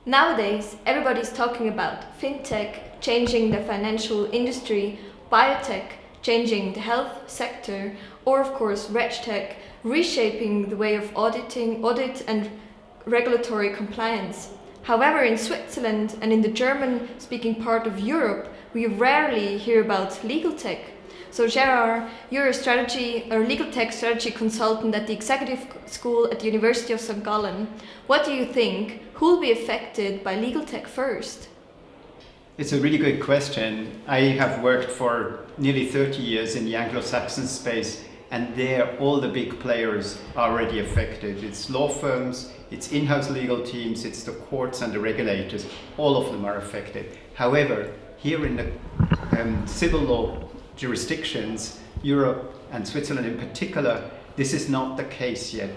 Nowadays, everybody's talking about fintech changing the financial industry, biotech changing the health sector, or of course Rechtsdienstleistungen reshaping the way of audit and regulatory compliance. However, in Switzerland and in the German-speaking part of Europe, we rarely hear about LegalTech. So Gérard, you're a legal tech strategy consultant at the Executive School at the University of St.Gallen. What do you think? Who will be affected by legal tech first? It's a really good question. I have worked for nearly 30 years in the Anglo-Saxon space, and there all the big players are already affected. It's law firms, it's in-house legal teams, it's the courts and the regulators. All of them are affected. However, here in the civil law jurisdictions, Europe and Switzerland in particular, this is not the case yet.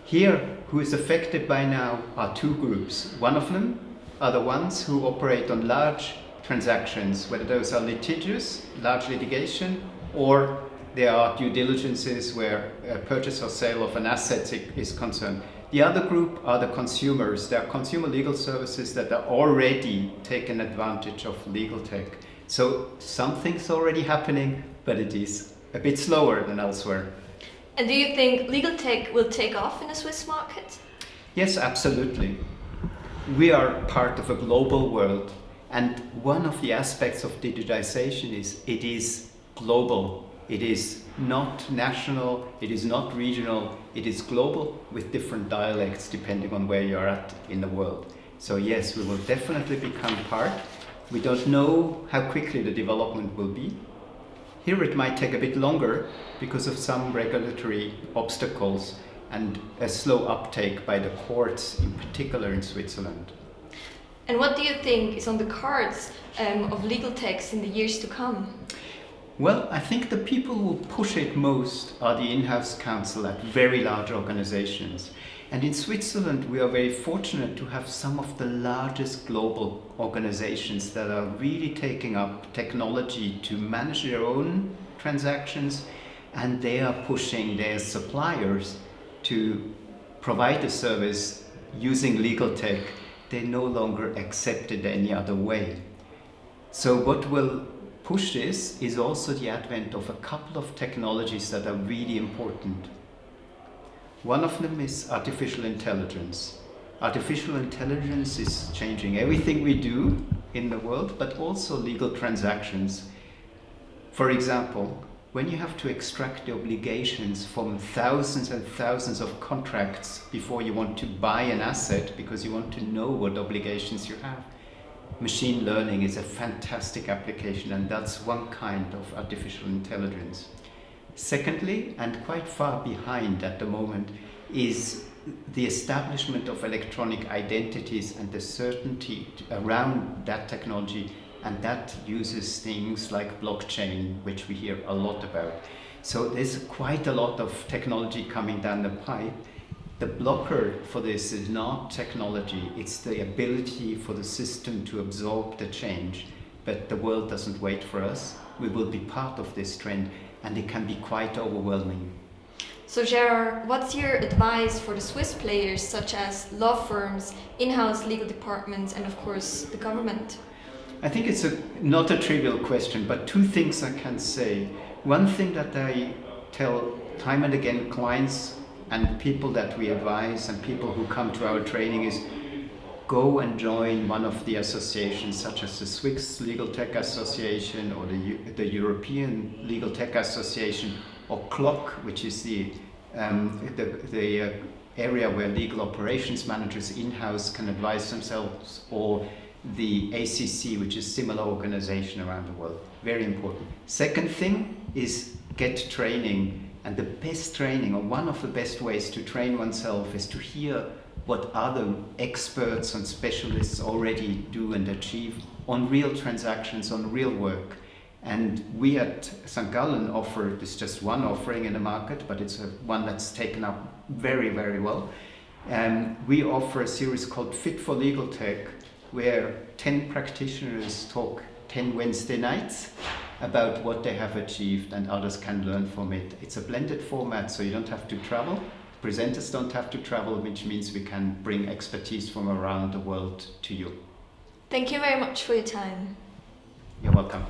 Here, who is affected by now are two groups. One of them are the ones who operate on large transactions, whether those are litigious, large litigation, or there are due diligences where a purchase or sale of an asset is concerned. The other group are the consumers. There are consumer legal services that are already taking advantage of legal tech. So something's already happening, but it is a bit slower than elsewhere. And do you think legal tech will take off in the Swiss market? Yes, absolutely. We are part of a global world, and one of the aspects of digitization is it is global. It is not national, it is not regional, it is global with different dialects depending on where you are at in the world. So yes, we will definitely become part. We don't know how quickly the development will be. Here it might take a bit longer because of some regulatory obstacles and a slow uptake by the courts, in particular in Switzerland. And what do you think is on the cards of legal techs in the years to come? Well, I think the people who push it most are the in-house counsel at very large organizations. And in Switzerland, we are very fortunate to have some of the largest global organizations that are really taking up technology to manage their own transactions, and they are pushing their suppliers to provide the service using legal tech. They no longer accept it any other way. So what will push this is also the advent of a couple of technologies that are really important. One of them is artificial intelligence. Artificial intelligence is changing everything we do in the world, but also legal transactions. For example, when you have to extract the obligations from thousands and thousands of contracts before you want to buy an asset because you want to know what obligations you have, machine learning is a fantastic application, and that's one kind of artificial intelligence. Secondly, and quite far behind at the moment, is the establishment of electronic identities and the certainty around that technology, and that uses things like blockchain, which we hear a lot about. So there's quite a lot of technology coming down the pipe. The blocker for this is not technology, it's the ability for the system to absorb the change. But the world doesn't wait for us. We will be part of this trend, and it can be quite overwhelming. So Gérard, what's your advice for the Swiss players such as law firms, in-house legal departments, and of course the government? I think it's not a trivial question, but two things I can say. One thing that I tell time and again clients and people that we advise and people who come to our training is go and join one of the associations such as the Swiss Legal Tech Association or the European Legal Tech Association, or CLOC, which is the area where legal operations managers in-house can advise themselves, or the ACC, which is a similar organization around the world. Very important. Second thing is get training. And the best training, or one of the best ways to train oneself, is to hear what other experts and specialists already do and achieve on real transactions, on real work. And we at St. Gallen offer, this is just one offering in the market, but it's one that's taken up very, very well. And we offer a series called Fit for Legal Tech, where 10 practitioners talk 10 Wednesday nights about what they have achieved, and others can learn from it. It's a blended format, so you don't have to travel, presenters don't have to travel, which means we can bring expertise from around the world to you. Thank you very much for your time. You're welcome.